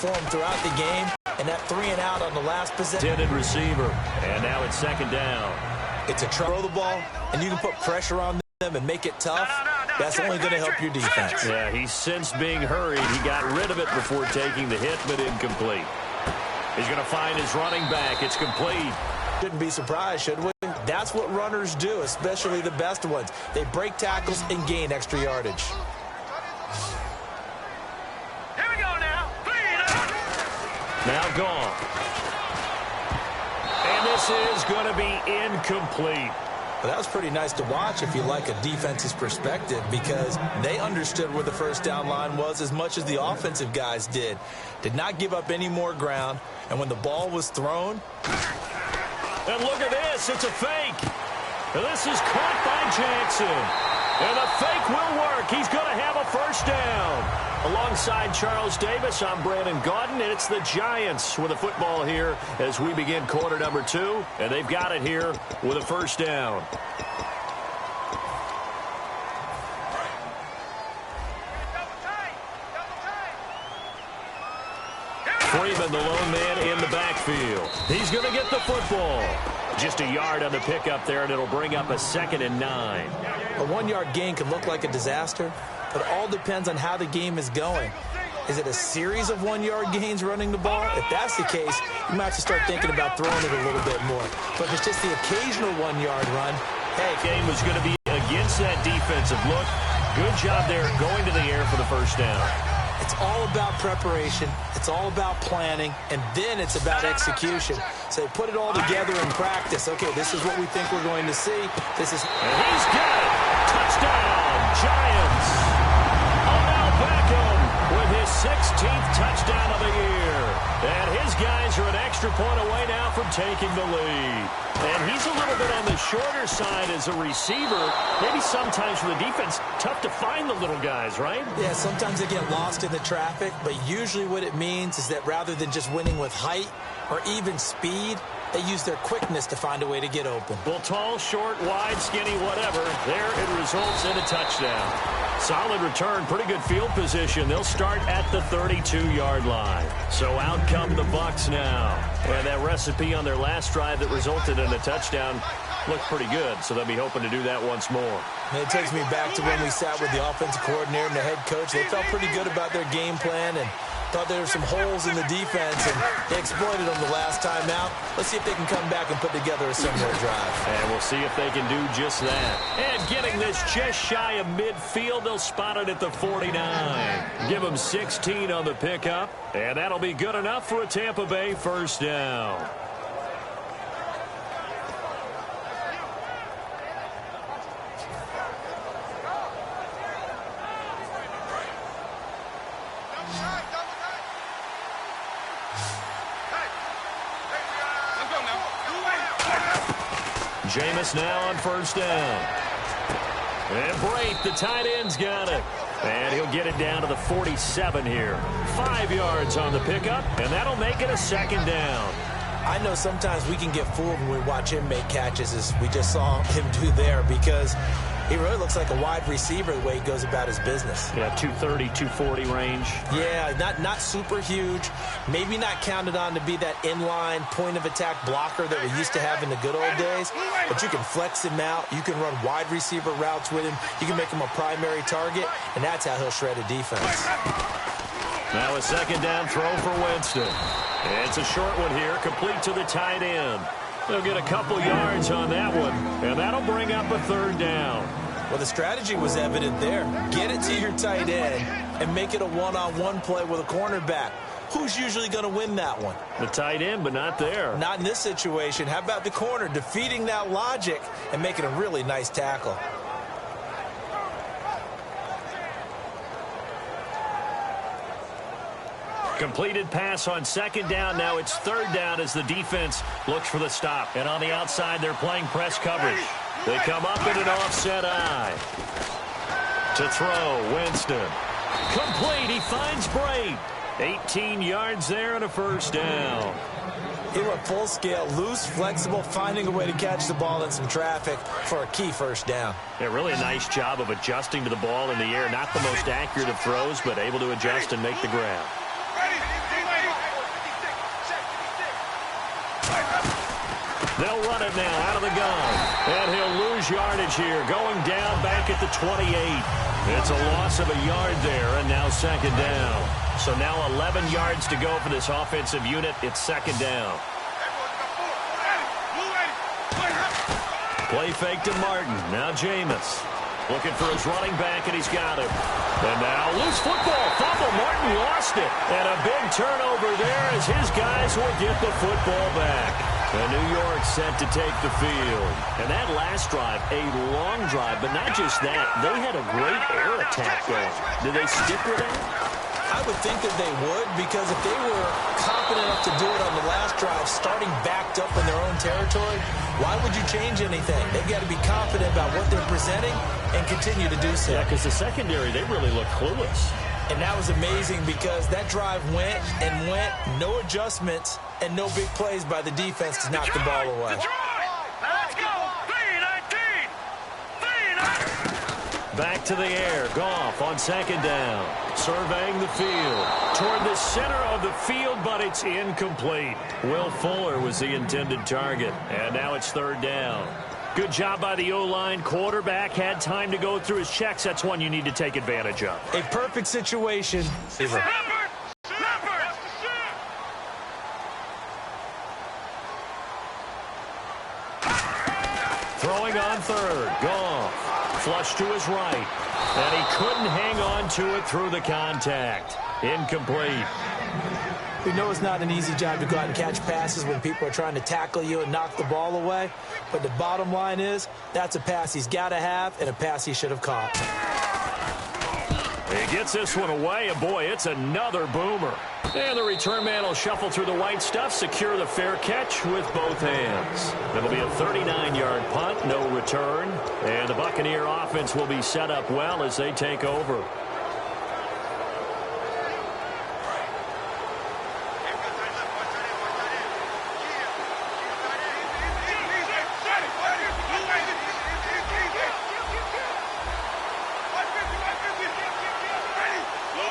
for him throughout the game, and that 3-and-out on the last possession. Intended receiver, and now it's second down. It's a throw the ball, and you can put pressure on them and make it tough. That's only going to help your defense. Yeah, he sensed being hurried. He got rid of it before taking the hit, but incomplete. He's going to find his running back. It's complete. Shouldn't be surprised, should we? That's what runners do, especially the best ones. They break tackles and gain extra yardage. Here we go now. Now gone. And this is going to be incomplete. Well, that was pretty nice to watch if you like a defense's perspective, because they understood where the first down line was as much as the offensive guys did. Did not give up any more ground, and when the ball was thrown... And look at this. It's a fake. And this is caught by Jackson. And the fake will work. He's going to have a first down. Alongside Charles Davis, I'm Brandon Gaudin, and it's the Giants with a football here as we begin quarter number 2. And they've got it here with a first down. Freeman, the lone man in the backfield. He's going to get the football. Just a yard on the pickup there, and it'll bring up a 2nd and 9. A 1-yard gain can look like a disaster, but it all depends on how the game is going. Is it a series of 1-yard gains running the ball? If that's the case, you might have to start thinking about throwing it a little bit more. But if it's just the occasional 1-yard run, hey. Game was going to be against that defensive look. Good job there going to the air for the first down. It's all about preparation. It's all about planning. And then it's about execution. So they put it all together in practice. Okay, this is what we think we're going to see. This is... And he's got it. Touchdown, Giants. Odell Beckham with his 16th touchdown of the year. And his guys are an extra point away now from taking the lead. And he's a little bit on the shorter side as a receiver. Maybe sometimes for the defense, tough to find the little guys, right? Yeah, sometimes they get lost in the traffic, but usually what it means is that rather than just winning with height or even speed, they use their quickness to find a way to get open. Well, tall, short, wide, skinny, whatever, there it results in a touchdown. Solid return, pretty good field position. They'll start at the 32-yard line. So out come the Bucs now. And that recipe on their last drive that resulted in a touchdown looked pretty good, so they'll be hoping to do that once more. And it takes me back to when we sat with the offensive coordinator and the head coach. They felt pretty good about their game plan and thought there were some holes in the defense, and they exploited them the last time out. Let's see if they can come back and put together a similar drive. And we'll see if they can do just that. And getting this just shy of midfield, they'll spot it at the 49. Give them 16 on the pickup, and that'll be good enough for a Tampa Bay first down. Jameis now on first down. And Brate, the tight end's got it. And he'll get it down to the 47 here. 5 yards on the pickup, and that'll make it a 2nd down. I know sometimes we can get fooled when we watch him make catches, as we just saw him do there, because he really looks like a wide receiver the way he goes about his business. Yeah, 230, 240 range. Yeah, not super huge. Maybe not counted on to be that inline point-of-attack blocker that we used to have in the good old days. But you can flex him out. You can run wide receiver routes with him. You can make him a primary target, and that's how he'll shred a defense. Now a 2nd down throw for Winston. And it's a short one here, complete to the tight end. They'll get a couple yards on that one, and that'll bring up a 3rd down. Well, the strategy was evident there. Get it to your tight end and make it a one-on-one play with a cornerback. Who's usually going to win that one? The tight end, but not there. Not in this situation. How about the corner defeating that logic and making a really nice tackle? Completed pass on 2nd down. Now it's 3rd down as the defense looks for the stop. And on the outside, they're playing press coverage. They come up in an offset eye. To throw, Winston. Complete, he finds Brate. 18 yards there and a first down. He went full scale, loose, flexible, finding a way to catch the ball in some traffic for a key first down. Yeah, really a nice job of adjusting to the ball in the air. Not the most accurate of throws, but able to adjust and make the grab. They'll run it now out of the gun. And he'll lose yardage here, going down back at the 28. It's a loss of a yard there, and now second down. So now 11 yards to go for this offensive unit. It's second down. Play fake to Martin. Now Jameis. Looking for his running back, and he's got him. And now loose football. Fumble. Martin lost it. And a big turnover there as his guys will get the football back. And New York set to take the field. And that last drive, a long drive, but not just that. They had a great air attack going. Did they stick with that? I would think that they would, because if they were confident enough to do it on the last drive, starting backed up in their own territory, why would you change anything? They've got to be confident about what they're presenting and continue to do so. Yeah, because the secondary, they really look clueless. And that was amazing because that drive went and went, no adjustments, and no big plays by the defense to knock the ball away. Let's go! 3-19! 3-19! Back to the air. Goff on second down. Surveying the field. Toward the center of the field, but it's incomplete. Will Fuller was the intended target. And now it's third down. Good job by the O-line. Quarterback had time to go through his checks. That's one you need to take advantage of. A perfect situation. Throwing on third. Goff. Flush to his right. And he couldn't hang on to it through the contact. Incomplete. We know it's not an easy job to go out and catch passes when people are trying to tackle you and knock the ball away. But the bottom line is, that's a pass he's got to have and a pass he should have caught. He gets this one away, and boy, it's another boomer. And the return man will shuffle through the white stuff, secure the fair catch with both hands. It'll be a 39-yard punt, no return. And the Buccaneer offense will be set up well as they take over.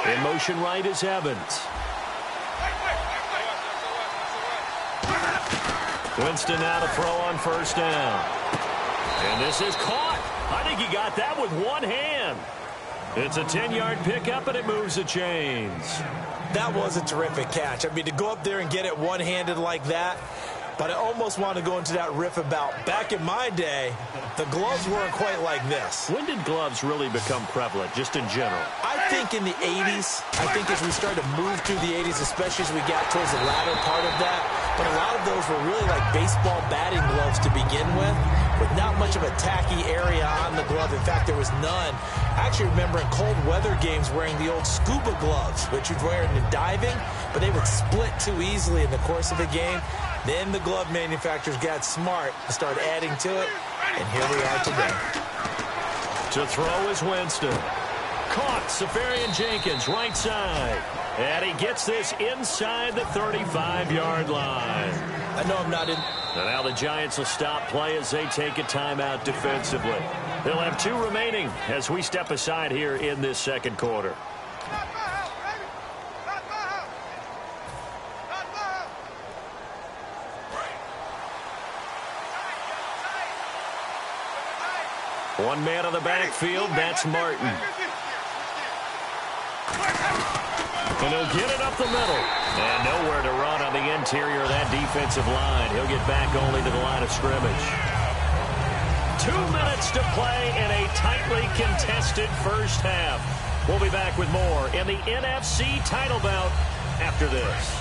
In motion right is Evans. Winston now to throw on first down. And this is caught. I think he got that with one hand. It's a 10-yard pickup, and it moves the chains. That was a terrific catch. I mean, to go up there and get it one-handed like that, but I almost want to go into that riff about back in my day, the gloves weren't quite like this. When did gloves really become prevalent, just in general? I think in the 80s. I think as we started to move through the 80s, especially as we got towards the latter part of that. But a lot of those were really like baseball batting gloves to begin with not much of a tacky area on the glove. In fact, there was none. I actually remember in cold weather games wearing the old scuba gloves, which you'd wear in diving, but they would split too easily in the course of a game. Then the glove manufacturers got smart and started adding to it, and here we are today. To throw is Winston. Caught, Safarian Jenkins, right side. And he gets this inside the 35-yard line. I know I'm not in. And now the Giants will stop play as they take a timeout defensively. They'll have 2 remaining as we step aside here in this second quarter. One man on the backfield, that's Martin. And he'll get it up the middle. And nowhere to run on the interior of that defensive line. He'll get back only to the line of scrimmage. 2 minutes to play in a tightly contested first half. We'll be back with more in the NFC title bout after this.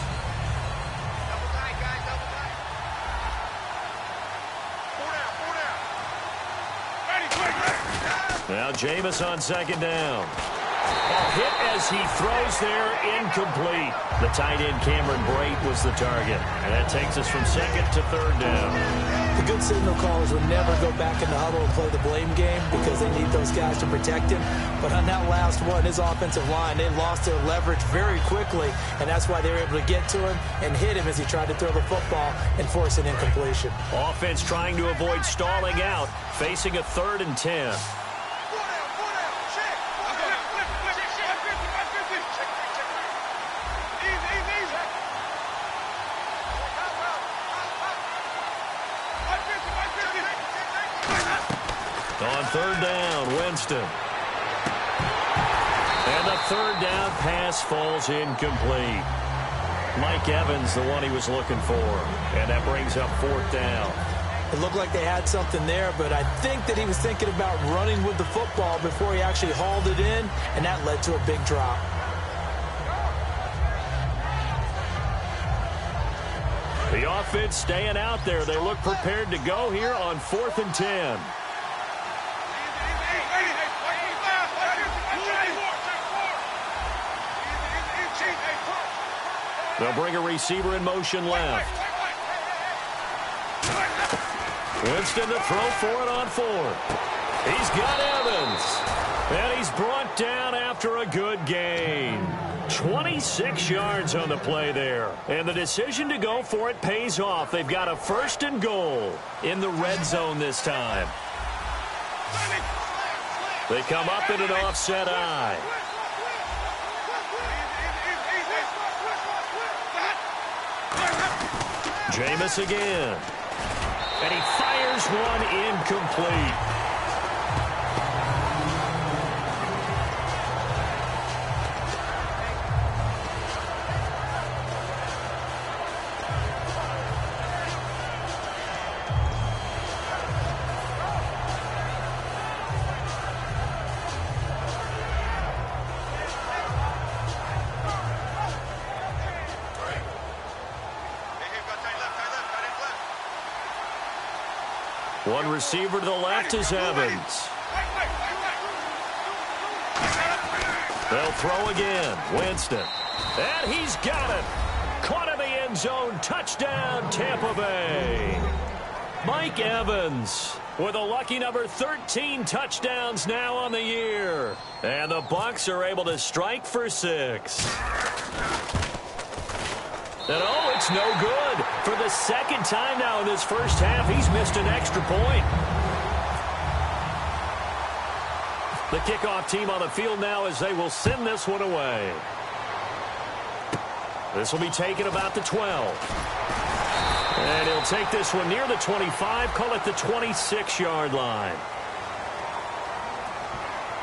Now Jameis on second down. Hit as he throws there, incomplete. The tight end Cameron Brate was the target. And that takes us from second to third down. The good signal callers would never go back in the huddle and play the blame game because they need those guys to protect him. But on that last one, his offensive line, they lost their leverage very quickly, and that's why they were able to get to him and hit him as he tried to throw the football and force an incompletion. Offense trying to avoid stalling out, facing a 3rd and 10. On third down, Winston. And the third down pass falls incomplete. Mike Evans, the one he was looking for. And that brings up fourth down. It looked like they had something there, but I think that he was thinking about running with the football before he actually hauled it in, and that led to a big drop. The offense staying out there. They look prepared to go here on 4th and 10. They'll bring a receiver in motion left. Winston to throw for it on 4th. He's got Evans. And he's brought down after a good gain. 26 yards on the play there. And the decision to go for it pays off. They've got a 1st and goal in the red zone this time. They come up in an offset eye. Jameis again. And he fires one incomplete. One receiver to the left is Evans. They'll throw again. Winston. And he's got it. Caught in the end zone. Touchdown, Tampa Bay. Mike Evans with a lucky number 13 touchdowns now on the year. And the Bucs are able to strike for 6. And oh, it's no good. For the second time now in this first half, he's missed an extra point. The kickoff team on the field now as they will send this one away. This will be taken about the 12. And he'll take this one near the 25, call it the 26-yard line.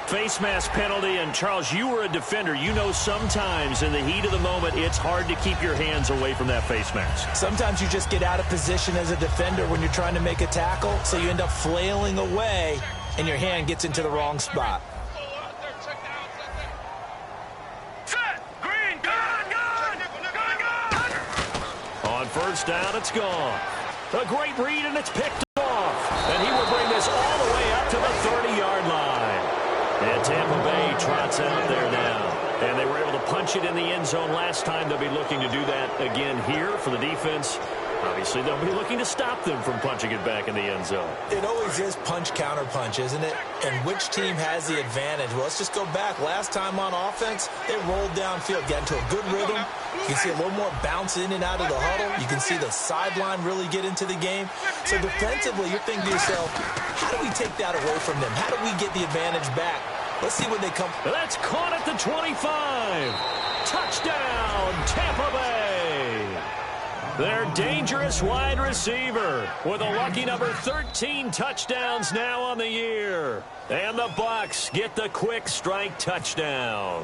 Face mask penalty, and Charles, you were a defender. You know sometimes in the heat of the moment, it's hard to keep your hands away from that face mask. Sometimes you just get out of position as a defender when you're trying to make a tackle, so you end up flailing away, and your hand gets into the wrong spot. On first down, it's gone. A great read, and it's picked off. And he will bring this all the way up to the 30-yard line. And Tampa Bay trots out there now. And they were able to punch it in the end zone last time. They'll be looking to do that again here for the defense. Obviously, they'll be looking to stop them from punching it back in the end zone. It always is punch-counter-punch, isn't it? And which team has the advantage? Well, let's just go back. Last time on offense, they rolled downfield, got into a good rhythm. You can see a little more bounce in and out of the huddle. You can see the sideline really get into the game. So defensively, you're thinking to yourself, how do we take that away from them? How do we get the advantage back? Let's see when they come. That's caught at the 25. Touchdown, Tampa Bay. Their dangerous wide receiver with a lucky number 13 touchdowns now on the year. And the Bucs get the quick strike touchdown.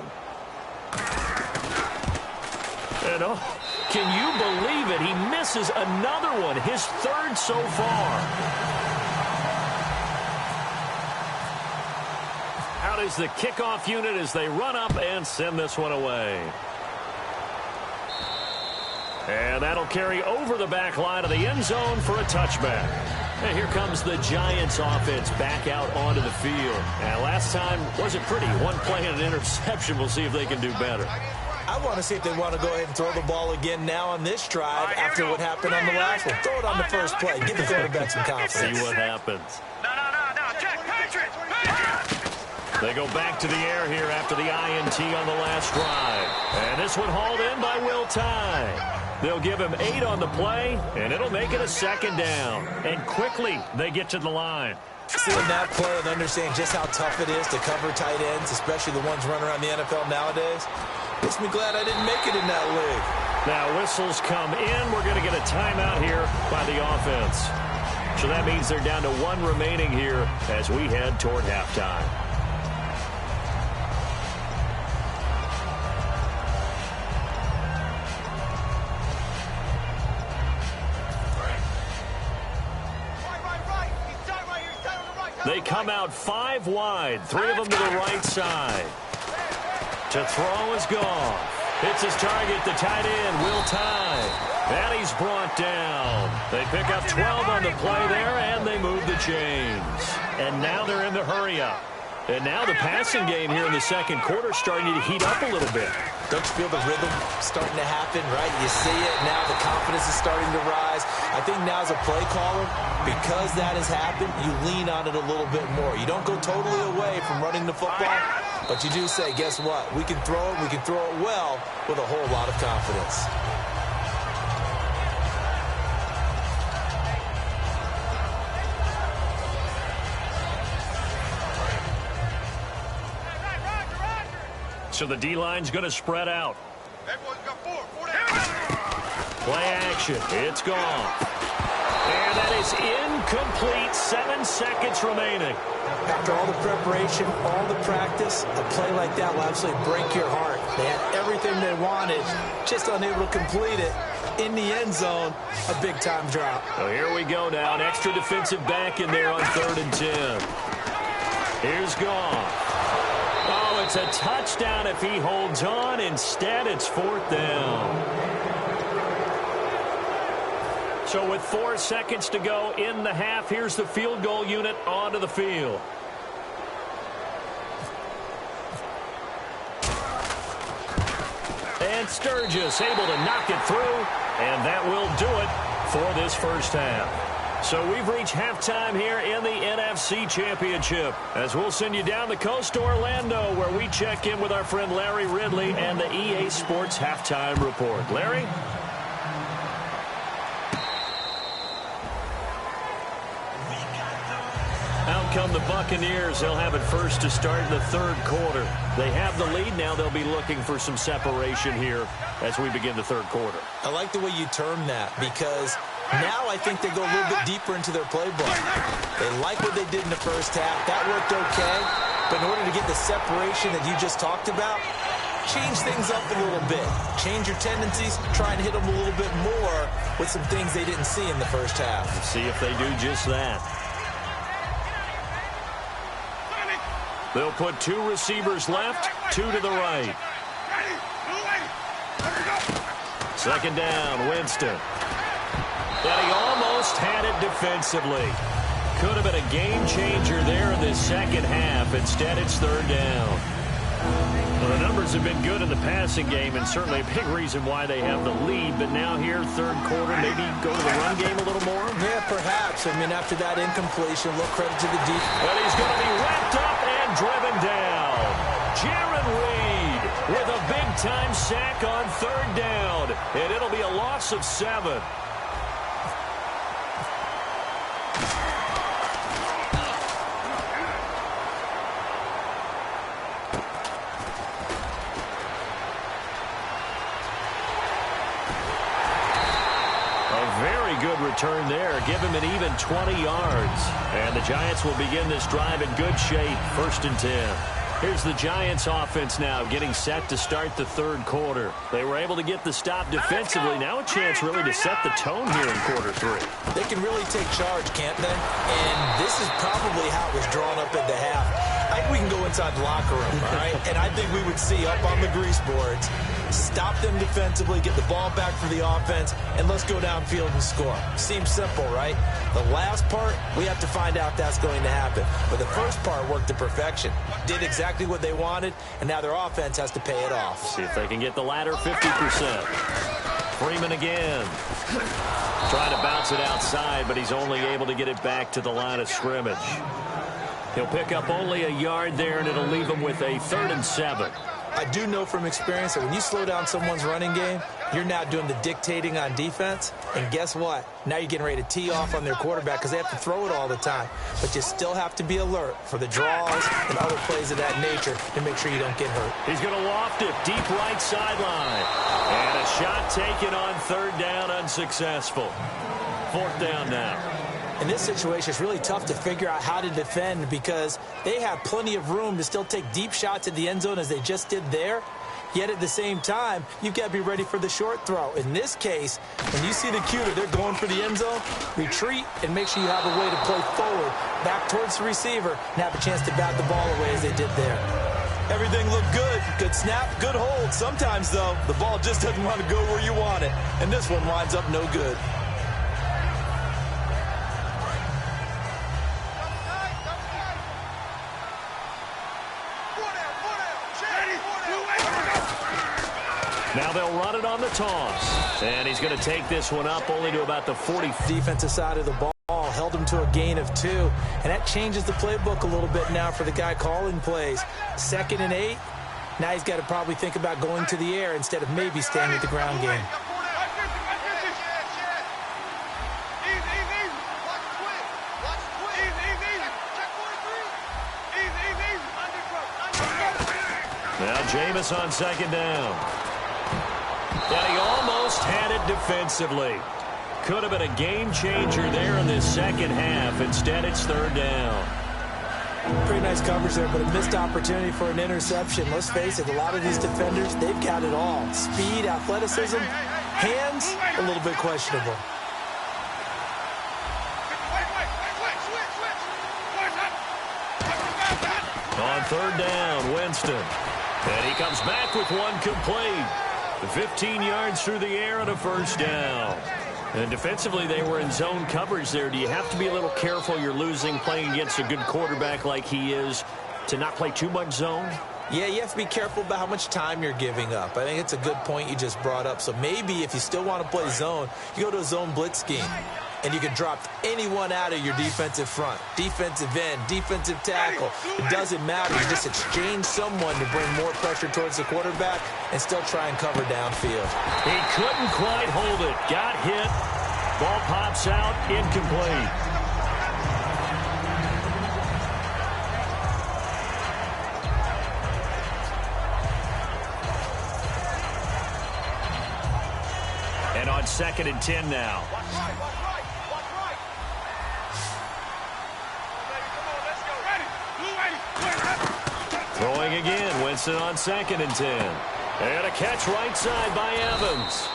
And oh, can you believe it? He misses another one, his third so far. Out is the kickoff unit as they run up and send this one away. And that'll carry over the back line of the end zone for a touchback. And here comes the Giants offense back out onto the field. And last time wasn't pretty. One play and an interception. We'll see if they can do better. I want to see if they want to go ahead and throw the ball again now on this drive after what happened on the last one. Throw it on the first play. Give the quarterback some confidence. See what happens. No. Check, Patriots. They go back to the air here after the INT on the last drive. And this one hauled in by Will Tye. They'll give him 8 on the play, and it'll make it a second down. And quickly, they get to the line. Seeing that play and understanding just how tough it is to cover tight ends, especially the ones running around the NFL nowadays, makes me glad I didn't make it in that league. Now whistles come in. We're going to get a timeout here by the offense. So that means they're down to 1 remaining here as we head toward halftime. They come out 5 wide, 3 of them to the right side. To throw is gone. Hits his target, the tight end, Will Tye. And he's brought down. They pick up 12 on the play there, and they move the chains. And now they're in the hurry-up. And now the passing game here in the second quarter starting to heat up a little bit. Don't you feel the rhythm starting to happen, right? You see it. Now the confidence is starting to rise. I think now as a play caller, because that has happened, you lean on it a little bit more. You don't go totally away from running the football, but you do say, guess what? We can throw it. We can throw it well with a whole lot of confidence. So the D-line's going to spread out. Play action. It's gone. And that is incomplete. 7 seconds remaining. After all the preparation, all the practice, a play like that will absolutely break your heart. They had everything they wanted, just unable to complete it. In the end zone, a big-time drop. So here we go now. An extra defensive back in there on 3rd and 10. Here's gone. Oh, it's a touchdown if he holds on. Instead, it's 4th down. So with 4 seconds to go in the half, here's the field goal unit onto the field. And Sturgis able to knock it through, and that will do it for this first half. So we've reached halftime here in the NFC Championship, as we'll send you down the coast to Orlando, where we check in with our friend Larry Ridley and the EA Sports Halftime Report. Larry? Out come the Buccaneers. They'll have it first to start in the 3rd quarter. They have the lead. Now they'll be looking for some separation here as we begin the 3rd quarter. I like the way you term that, because now I think they go a little bit deeper into their playbook. They like what they did in the first half. That worked okay. But in order to get the separation that you just talked about, change things up a little bit. Change your tendencies. Try and hit them a little bit more with some things they didn't see in the first half. Let's see if they do just that. They'll put 2 receivers left, 2 to the right. 2nd down, Winston. And he almost had it defensively. Could have been a game changer there in this second half. Instead, it's 3rd down. Well, the numbers have been good in the passing game, and certainly a big reason why they have the lead. But now here, 3rd quarter, maybe go to the run game a little more? Yeah, perhaps. I mean, after that incompletion, a little credit to the defense. But he's going to be wrapped up and driven down. Jaron Reed with a big-time sack on 3rd down. And it'll be a loss of 7. Good return there. Give him an even 20 yards. And the Giants will begin this drive in good shape. 1st and 10. Here's the Giants offense now getting set to start the 3rd quarter. They were able to get the stop defensively. Now a chance really to set the tone here in quarter 3. They can really take charge, can't they? And this is probably how it was drawn up at the half. I think we can go inside the locker room, all right? And I think we would see up on the grease boards, stop them defensively, get the ball back for the offense, and let's go downfield and score. Seems simple, right? The last part, we have to find out that's going to happen. But the first part worked to perfection. Did exactly what they wanted, and now their offense has to pay it off. See if they can get the latter 50%. Freeman again. Trying to bounce it outside, but he's only able to get it back to the line of scrimmage. He'll pick up only a yard there, and it'll leave him with a 3rd and 7. I do know from experience that when you slow down someone's running game, you're now doing the dictating on defense. And guess what? Now you're getting ready to tee off on their quarterback because they have to throw it all the time. But you still have to be alert for the draws and other plays of that nature to make sure you don't get hurt. He's going to loft it deep right sideline. And a shot taken on 3rd down, unsuccessful. 4th down now. In this situation, it's really tough to figure out how to defend because they have plenty of room to still take deep shots at the end zone as they just did there. Yet at the same time, you've got to be ready for the short throw. In this case, when you see the cue that they're going for the end zone, retreat and make sure you have a way to play forward, back towards the receiver, and have a chance to bat the ball away as they did there. Everything looked good. Good snap, good hold. Sometimes, though, the ball just doesn't want to go where you want it. And this one winds up no good. Now they'll run it on the toss. And he's going to take this one up only to about the 40. Defensive side of the ball held him to a gain of 2. And that changes the playbook a little bit now for the guy calling plays. 2nd and 8. Now he's got to probably think about going to the air instead of maybe staying with the ground game. Now Jameis on 2nd down. And he almost had it defensively. Could have been a game changer there in this second half. Instead, it's 3rd down. Pretty nice coverage there, but a missed opportunity for an interception. Let's face it, a lot of these defenders, they've got it all. Speed, athleticism, hands, a little bit questionable. On 3rd down, Winston. And he comes back with one complete. 15 yards through the air and a 1st down. And defensively, they were in zone coverage there. Do you have to be a little careful you're losing playing against a good quarterback like he is to not play too much zone? Yeah, you have to be careful about how much time you're giving up. I think it's a good point you just brought up. So maybe if you still want to play zone, you go to a zone blitz scheme. And you can drop anyone out of your defensive front. Defensive end, defensive tackle. It doesn't matter. You just exchange someone to bring more pressure towards the quarterback and still try and cover downfield. He couldn't quite hold it. Got hit. Ball pops out. Incomplete. And on 2nd and 10 now. Throwing again, Winston on 2nd and 10. And a catch right side by Evans.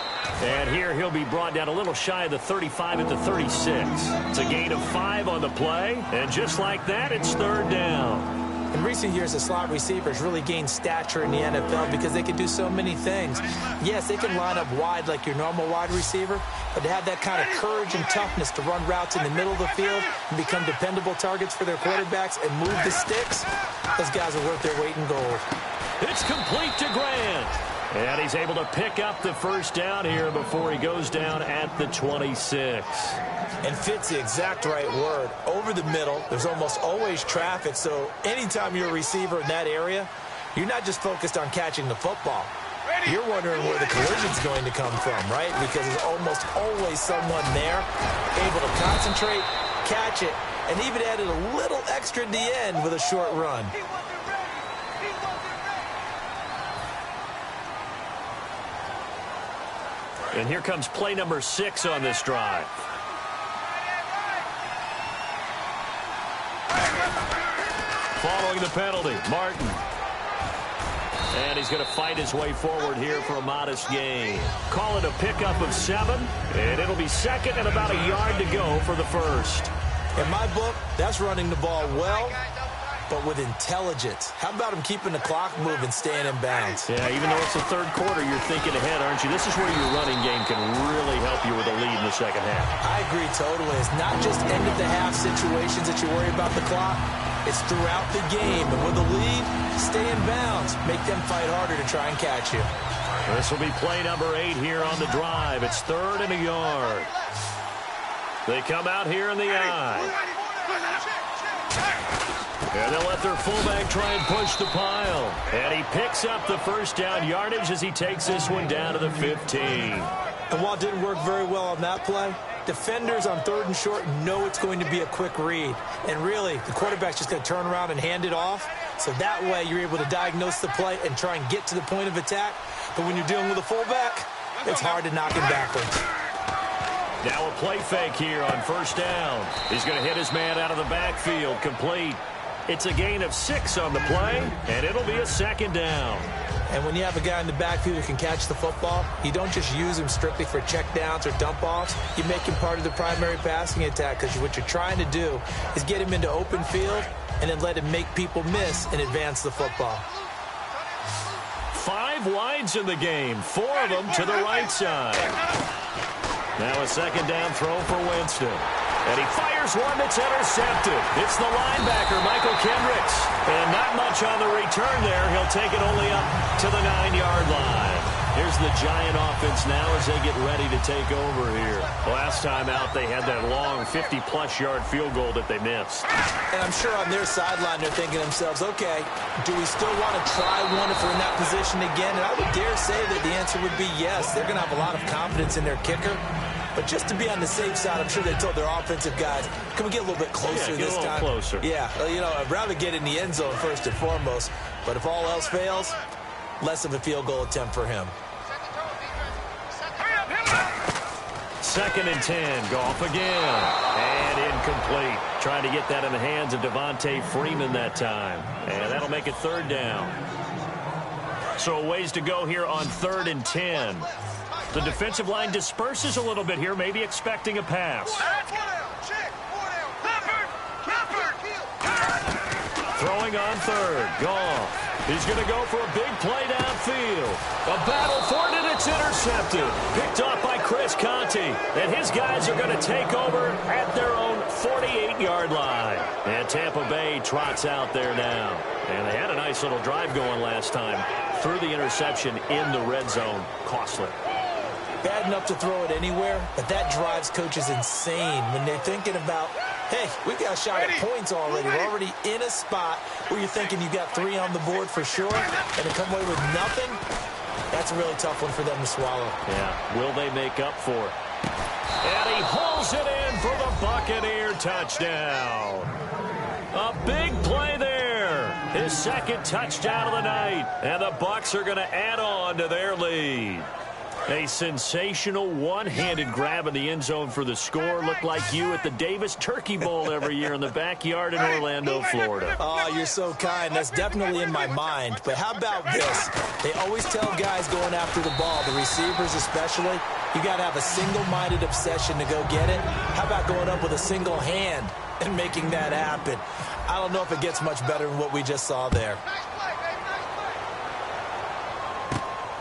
And here he'll be brought down a little shy of the 35 at the 36. It's a gain of 5 on the play. And just like that, it's 3rd down. In recent years, the slot receivers really gained stature in the NFL because they can do so many things. Yes, they can line up wide like your normal wide receiver, but to have that kind of courage and toughness to run routes in the middle of the field and become dependable targets for their quarterbacks and move the sticks, those guys are worth their weight in gold. It's complete to Grant. And he's able to pick up the 1st down here before he goes down at the 26. And fit's the exact right word. Over the middle, there's almost always traffic, so anytime you're a receiver in that area, you're not just focused on catching the football. You're wondering where the collision's going to come from, right? Because there's almost always someone there able to concentrate, catch it, and even added a little extra at the end with a short run. And here comes play number 6 on this drive. Following the penalty, Martin. And he's going to fight his way forward here for a modest gain. Call it a pickup of 7, and it'll be 2nd and about a yard to go for the 1st. In my book, that's running the ball well, but with intelligence. How about him keeping the clock moving, staying in bounds? Yeah, even though it's the 3rd quarter, you're thinking ahead, aren't you? This is where your running game can really help you with a lead in the 2nd half. I agree totally. It's not just end-of-the-half situations that you worry about the clock. It's throughout the game. And with a lead, stay in bounds. Make them fight harder to try and catch you. This will be play number 8 here on the drive. It's 3rd and a yard. They come out here in the I. And they'll let their fullback try and push the pile. And he picks up the 1st down yardage as he takes this one down to the 15. And while it didn't work very well on that play, defenders on 3rd and short know it's going to be a quick read. And really, the quarterback's just going to turn around and hand it off. So that way, you're able to diagnose the play and try and get to the point of attack. But when you're dealing with a fullback, it's hard to knock him backwards. Now a play fake here on first down. He's going to hit his man out of the backfield, complete. It's a gain of 6 on the play, and it'll be a second down. And when you have a guy in the backfield who can catch the football, you don't just use him strictly for check downs or dump offs. You make him part of the primary passing attack, because what you're trying to do is get him into open field and then let him make people miss and advance the football. 5 wides in the game, 4 of them to the right side. Now a second down throw for Winston. And he fires one that's intercepted. It's the linebacker, Michael Kendricks. And not much on the return there. He'll take it only up to the 9-yard line. Here's the Giant offense now as they get ready to take over here. Last time out, they had that long 50-plus yard field goal that they missed. And I'm sure on their sideline they're thinking to themselves, okay, do we still want to try one if we're in that position again? And I would dare say that the answer would be yes. They're going to have a lot of confidence in their kicker. But just to be on the safe side, I'm sure they told their offensive guys, can we get a little bit closer this time? Closer. Yeah, you know, I'd rather get in the end zone first and foremost. But if all else fails, less of a field goal attempt for him. 2nd and 10, Goff again. And incomplete. Trying to get that in the hands of Devontae Freeman that time. And that'll make it 3rd down. So a ways to go here on 3rd and 10. The defensive line disperses a little bit here, maybe expecting a pass. Throwing on 3rd, Goff. He's going to go for a big play downfield. A battle for it, and it's intercepted. Picked off by Chris Conte. And his guys are going to take over at their own 48-yard line. And Tampa Bay trots out there now. And they had a nice little drive going last time. Threw the interception in the red zone. Costly. Bad enough to throw it anywhere, but that drives coaches insane when they're thinking about, hey, we've got a shot at points already. We're already in a spot where you're thinking you've got 3 on the board for sure, and to come away with nothing, that's a really tough one for them to swallow. Yeah, will they make up for it? And he hauls it in for the Buccaneer touchdown. A big play there. His 2nd touchdown of the night, and the Bucs are going to add on to their lead. A sensational one-handed grab in the end zone for the score. Looked like you at the Davis Turkey Bowl every year in the backyard in Orlando, Florida. Oh, you're so kind. That's definitely in my mind. But how about this? They always tell guys going after the ball, the receivers especially, you got to have a single-minded obsession to go get it. How about going up with a single hand and making that happen? I don't know if it gets much better than what we just saw there.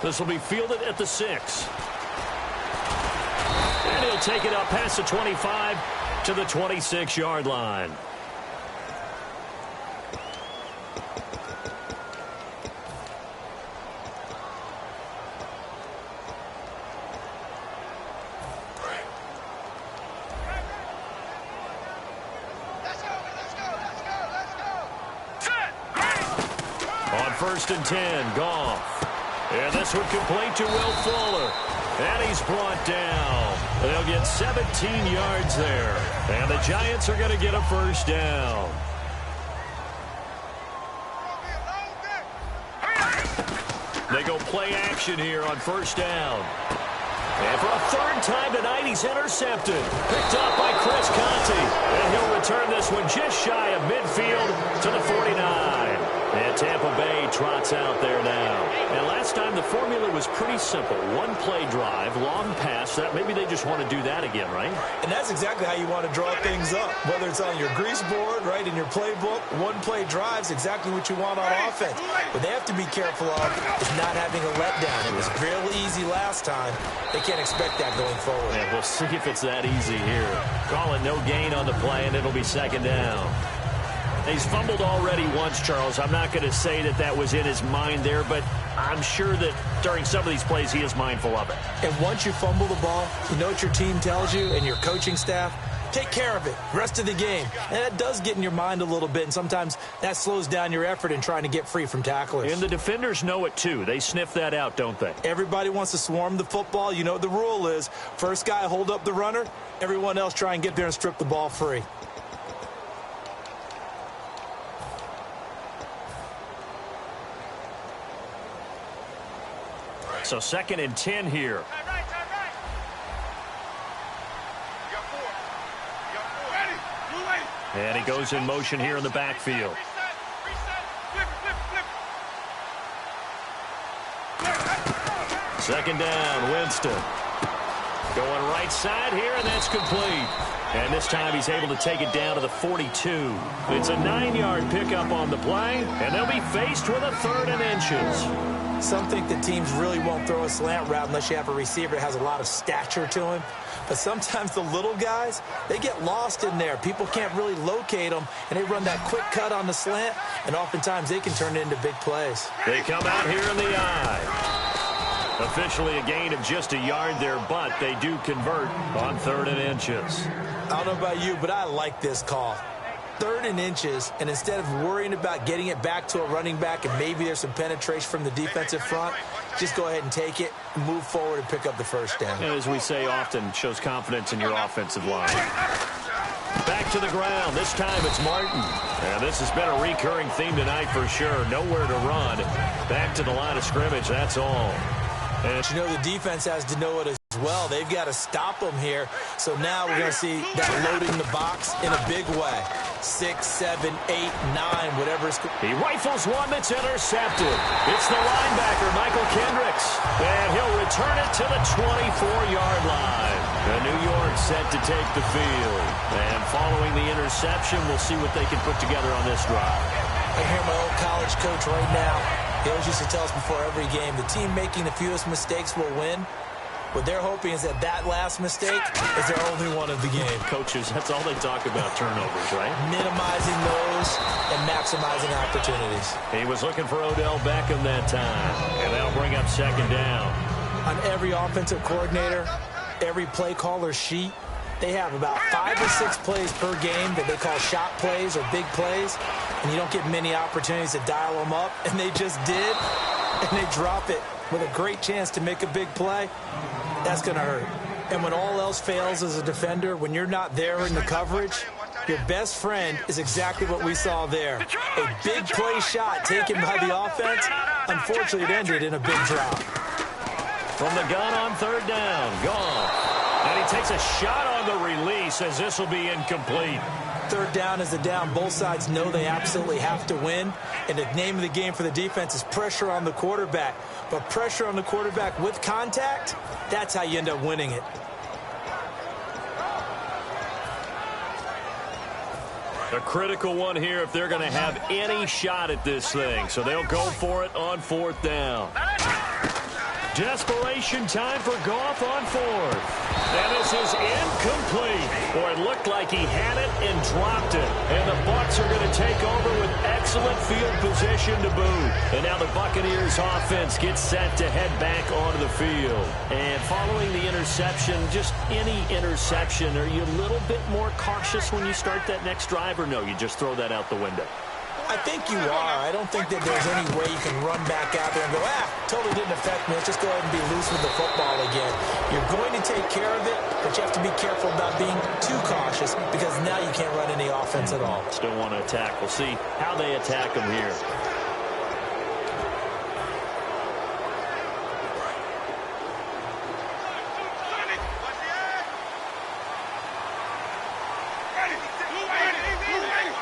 This will be fielded at the 6. And he'll take it up past the 25 to the 26-yard line. On 1st and 10, Goff. And this one complete to Will Fuller. And he's brought down. They'll get 17 yards there. And the Giants are going to get a 1st down. They go play action here on 1st down. And for a 3rd time tonight, he's intercepted. Picked up by Chris Conte. And he'll return this one just shy of midfield to the 49. And Tampa Bay trots out there now. And last time the formula was pretty simple. 1 play drive, long pass. That maybe they just want to do that again, right? And that's exactly how you want to draw things up. Whether it's on your grease board, right, in your playbook, 1 play drive's exactly what you want on offense. What they have to be careful of is not having a letdown. It was real easy last time. They can't expect that going forward. And we'll see if it's that easy here. Call it no gain on the play, and it'll be 2nd down. He's fumbled already once, Charles. I'm not going to say that that was in his mind there, but I'm sure that during some of these plays he is mindful of it. And once you fumble the ball, you know what your team tells you and your coaching staff? Take care of it. Rest of the game. And that does get in your mind a little bit, and sometimes that slows down your effort in trying to get free from tacklers. And the defenders know it, too. They sniff that out, don't they? Everybody wants to swarm the football. You know what the rule is. First guy hold up the runner. Everyone else try and get there and strip the ball free. So 2nd and 10 here. And he goes in motion here in the backfield. Second down, Winston. Going right side here, and that's complete. And this time he's able to take it down to the 42. It's a 9-yard pickup on the play, and they'll be faced with a 3rd and inches. Some think the teams really won't throw a slant route unless you have a receiver that has a lot of stature to him. But sometimes the little guys, they get lost in there. People can't really locate them, and they run that quick cut on the slant, and oftentimes they can turn it into big plays. They come out here in the eye. Officially a gain of just a yard there, but they do convert on 3rd and inches. I don't know about you, but I like this call. 3rd and inches, and instead of worrying about getting it back to a running back and maybe there's some penetration from the defensive front, just go ahead and take it, move forward, and pick up the first down. And as we say often, shows confidence in your offensive line. Back to the ground. This time it's Martin. And this has been a recurring theme tonight for sure. Nowhere to run. Back to the line of scrimmage, that's all. And you know the defense has to know it as well. They've got to stop them here. So now we're going to see that loading the box in a big way. 6, 7, 8, 9, whatever it's... He rifles one that's intercepted. It's the linebacker, Michael Kendricks. And he'll return it to the 24-yard line. The New York set to take the field. And following the interception, we'll see what they can put together on this drive. I hear my old college coach right now. He always used to tell us before every game, the team making the fewest mistakes will win. What they're hoping is that that last mistake is their only one of the game. Coaches, that's all they talk about, turnovers, right? Minimizing those and maximizing opportunities. He was looking for Odell Beckham that time, and that'll bring up 2nd down. On every offensive coordinator, every play caller sheet, they have about 5 or 6 plays per game that they call shot plays or big plays, and you don't get many opportunities to dial them up, and they just did, and they drop it with a great chance to make a big play. That's going to hurt. And when all else fails as a defender, when you're not there in the coverage, your best friend is exactly what we saw there. A big play shot taken by the offense. Unfortunately, it ended in a big drop. From the gun on 3rd down, gone. And he takes a shot on the release as this will be incomplete. 3rd down is a down. Both sides know they absolutely have to win. And the name of the game for the defense is pressure on the quarterback. But pressure on the quarterback with contact, that's how you end up winning it. A critical one here if they're going to have any shot at this thing. So they'll go for it on 4th down. Desperation time for Goff on 4th. And this is incomplete. Or it looked like he had it and dropped it. And the Bucs are going to take over with excellent field position to boot. And now the Buccaneers offense gets set to head back onto the field. And following the interception, just any interception, are you a little bit more cautious when you start that next drive, or no, you just throw that out the window? I think you are. I don't think that there's any way you can run back out there and go, totally didn't affect me. Let's just go ahead and be loose with the football again. You're going to take care of it, but you have to be careful about being too cautious because now you can't run any offense at all. Still want to attack. We'll see how they attack them here.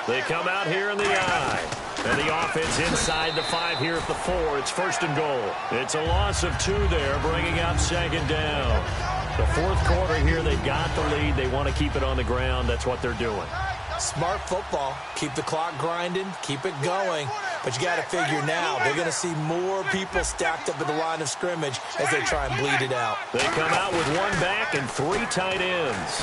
They come out here in the eye. And the offense inside the 5 here at the 4. It's 1st and goal. It's a loss of 2 there, bringing up 2nd down. The 4th quarter here, they've got the lead. They want to keep it on the ground. That's what they're doing. Smart football. Keep the clock grinding. Keep it going. But you got to figure now, they're going to see more people stacked up at the line of scrimmage as they try and bleed it out. They come out with 1 back and 3 tight ends.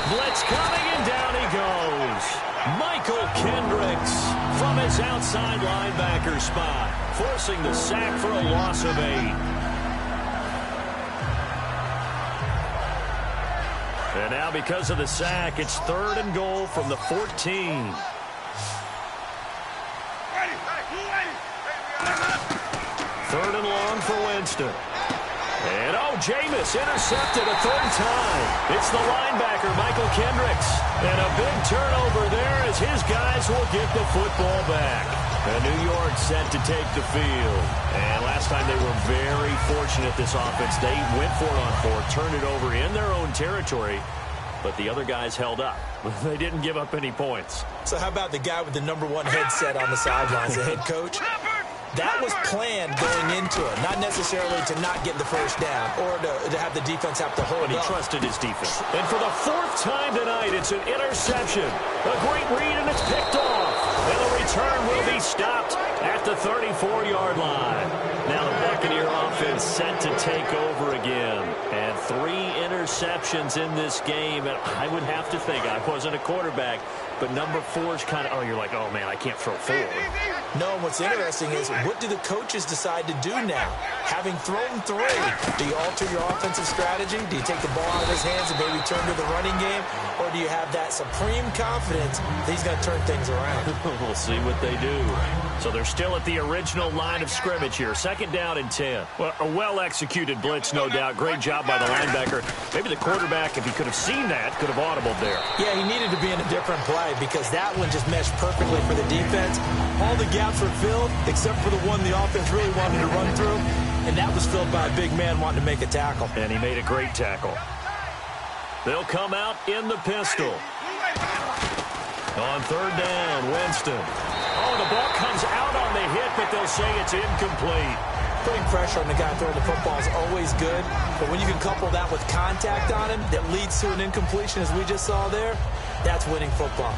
Blitz coming, and down he goes. Michael Kendricks from his outside linebacker spot, forcing the sack for a loss of 8. And now because of the sack, it's 3rd and goal from the 14. 3rd and long for Winston. And, Jameis intercepted a 3rd time. It's the linebacker, Michael Kendricks. And a big turnover there as his guys will get the football back. And New York set to take the field. And last time they were very fortunate, this offense. They went for it on 4, turned it over in their own territory, but the other guys held up. They didn't give up any points. So how about the guy with the #1 headset on the sidelines, the head coach? That was planned going into it, not necessarily to not get the first down or to have the defense have to hold But he up. trusted his defense. And for the 4th time tonight, it's an interception. A great read, and it's picked off. And the return will be stopped at the 34-yard line. Now the Buccaneer offense set to take over again. And 3 interceptions in this game. And I would have to think, I wasn't a quarterback, but number 4 is kind of, you're like, oh, man, I can't throw 4. No, what's interesting is, what do the coaches decide to do now? Having thrown 3, do you alter your offensive strategy? Do you take the ball out of his hands and maybe turn to the running game? Or do you have that supreme confidence that he's going to turn things around? We'll see what they do. So they're still at the original line of scrimmage here. 2nd down and 10. Well, a well-executed blitz, no doubt. Great job by the linebacker. Maybe the quarterback, if he could have seen that, could have audibled there. Yeah, he needed to be in a different play because that one just meshed perfectly for the defense. All the gaps were filled except for the one the offense really wanted to run through, and that was filled by a big man wanting to make a tackle. And he made a great tackle. They'll come out in the pistol. On 3rd down, Winston. Oh, the ball comes out on the hit, but they'll say it's incomplete. Putting pressure on the guy throwing the football is always good, but when you can couple that with contact on him that leads to an incompletion, as we just saw there, that's winning football.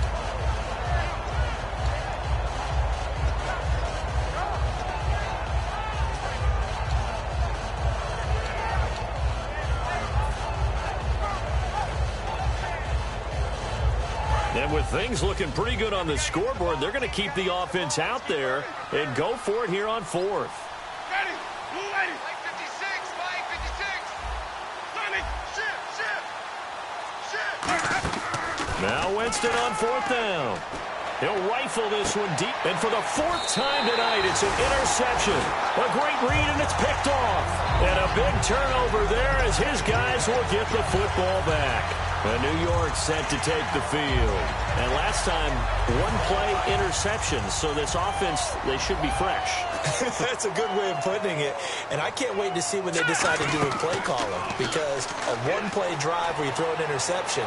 And with things looking pretty good on the scoreboard, they're going to keep the offense out there and go for it here on 4th. Now Winston on 4th down. He'll rifle this one deep. And for the 4th time tonight, it's an interception. A great read, and it's picked off. And a big turnover there as his guys will get the football back. And New York set to take the field. And last time, 1-play interceptions. So this offense, they should be fresh. That's a good way of putting it. And I can't wait to see what they decide to do with play calling. Because a 1-play drive where you throw an interception,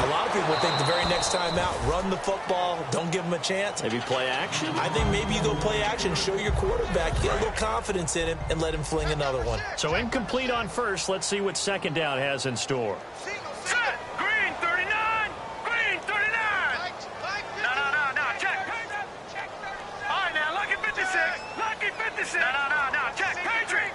a lot of people think the very next time out, run the football, don't give him a chance. Maybe play action? I think maybe you go play action, show your quarterback, get a little confidence in him, and let him fling another one. So incomplete on 1st. Let's see what 2nd down has in store. Set. Green 39. Green 39. No. Check. All right, now, lucky 56. Lucky 56. No. Check. Patriot.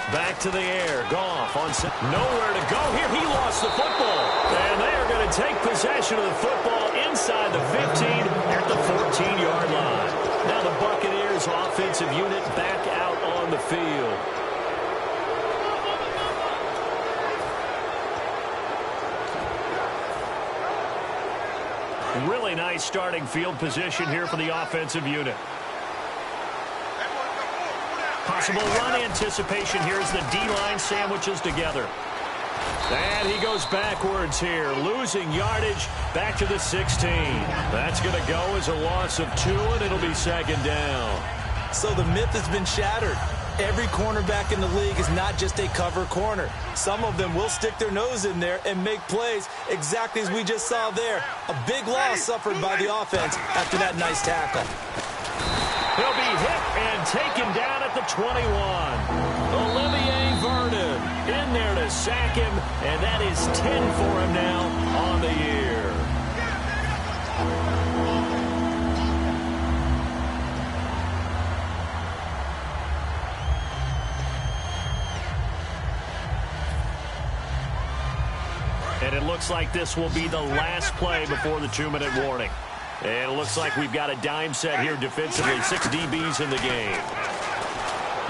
Back to the air. Goff on nowhere to go here. He lost the football. And they are going to take possession of the football inside the 15 at the 14-yard line. Now the Buccaneers offensive unit back out on the field. Really nice starting field position here for the offensive unit. Possible run anticipation here as the D-line sandwiches together. And he goes backwards here, losing yardage back to the 16. That's going to go as a loss of 2, and it'll be 2nd down. So the myth has been shattered. Every cornerback in the league is not just a cover corner. Some of them will stick their nose in there and make plays exactly as we just saw there. A big loss suffered by the offense after that nice tackle. He'll be hit and taken down at the 21. Olivier Vernon in there to sack him, and that is 10 for him now on the year. And it looks like this will be the last play before the 2-minute warning. And it looks like we've got a dime set here defensively. 6 DBs in the game.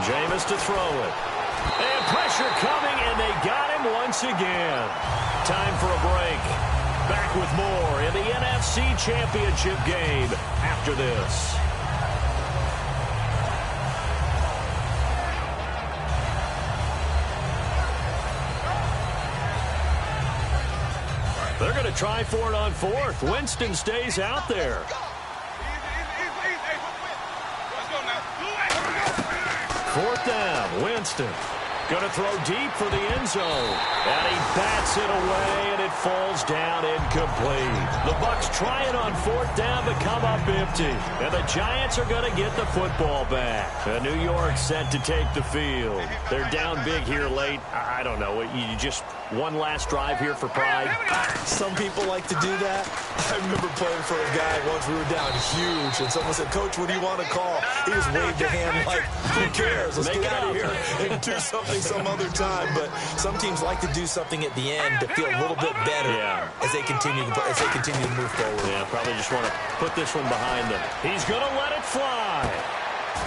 Jameis to throw it. And pressure coming, and they got him once again. Time for a break. Back with more in the NFC Championship game after this. They're going to try for it on 4th. Winston stays out there. 4th down, Winston. Going to throw deep for the end zone. And he bats it away, and it falls down incomplete. The Bucs trying on 4th down, but come up empty. And the Giants are going to get the football back. New York set to take the field. They're down big here late. I don't know. You just one last drive here for pride. Some people like to do that. I remember playing for a guy once. We were down huge, and someone said, "Coach, what do you want to call?" He just waved a hand like, "Who cares? Let's get out of here and do something some other time." But some teams like to do something at the end to feel a little bit better as they continue to move forward. Yeah, probably just want to put this one behind them. He's going to let it fly.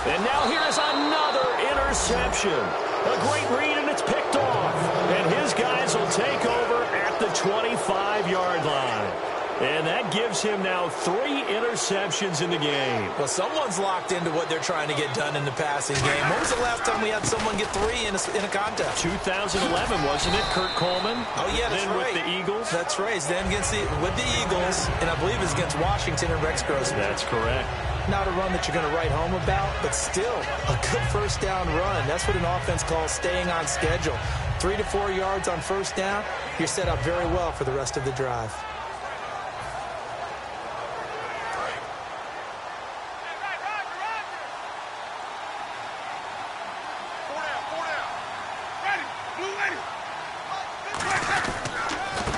And now here's another interception. A great read, and it's picked off. And his guys will take over at the 25-yard line. And that gives him now 3 interceptions in the game. Well, someone's locked into what they're trying to get done in the passing game. When was the last time we had someone get 3 in a contest? 2011, wasn't it? Kurt Coleman. Oh, yeah, that's then right. With the Eagles. That's right. Then with the Eagles, and I believe it's against Washington and Rex Grossman. That's correct. Not a run that you're going to write home about, but still a good first down run. That's what an offense calls staying on schedule. 3 to 4 yards on first down, you're set up very well for the rest of the drive.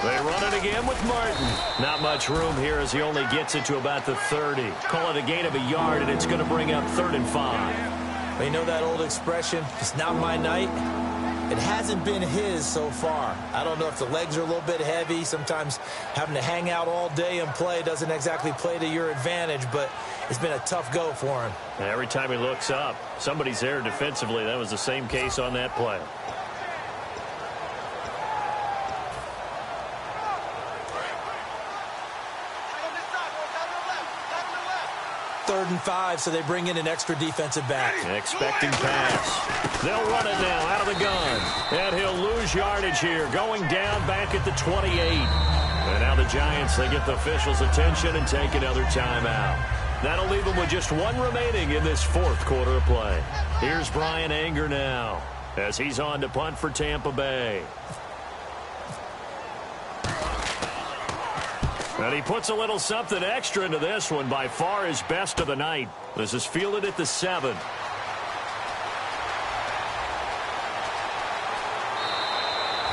They run it again with Martin. Not much room here as he only gets it to about the 30. Call it a gain of a yard, and it's going to bring up 3rd and 5. Well, you know that old expression, it's not my night? It hasn't been his so far. I don't know if the legs are a little bit heavy. Sometimes having to hang out all day and play doesn't exactly play to your advantage, but it's been a tough go for him. Every time he looks up, somebody's there defensively. That was the same case on that play. 3rd and 5, so they bring in an extra defensive back. Expecting pass. They'll run it now out of the gun. And he'll lose yardage here, going down back at the 28. And now the Giants, they get the officials' attention and take another timeout. That'll leave them with just 1 remaining in this 4th quarter of play. Here's Brian Anger now as he's on to punt for Tampa Bay. And he puts a little something extra into this one, by far his best of the night. This is fielded at the 7.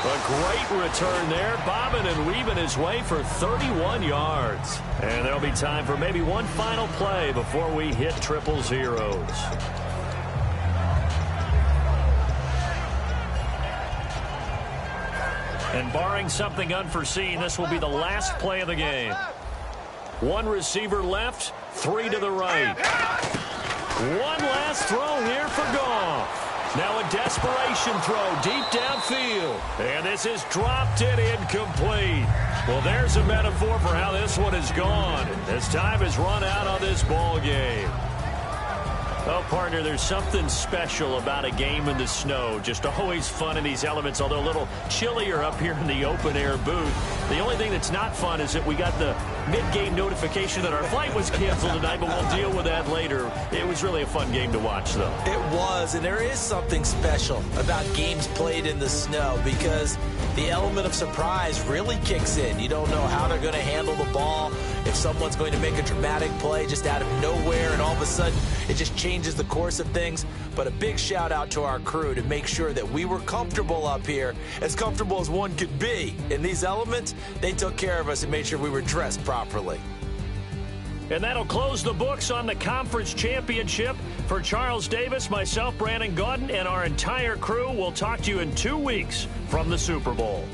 A great return there, bobbing and weaving his way for 31 yards. And there'll be time for maybe one final play before we hit triple zeros. And barring something unforeseen, this will be the last play of the game. 1 receiver left, 3 to the right. 1 last throw here for Goff. Now a desperation throw deep downfield. And this is dropped and incomplete. Well, there's a metaphor for how this one has gone. As time has run out on this ball game. Oh, partner, there's something special about a game in the snow. Just always fun in these elements, although a little chillier up here in the open-air booth. The only thing that's not fun is that we got the mid-game notification that our flight was canceled tonight, but we'll deal with that later. It was really a fun game to watch, though. It was, and there is something special about games played in the snow because the element of surprise really kicks in. You don't know how they're going to handle the ball, if someone's going to make a dramatic play just out of nowhere, and all of a sudden it just changes the course of things. But a big shout out to our crew to make sure that we were comfortable up here, as comfortable as one could be. In these elements, they took care of us and made sure we were dressed properly. And that'll close the books on the conference championship. For Charles Davis, myself, Brandon Gaudin, and our entire crew, we'll talk to you in 2 weeks from the Super Bowl.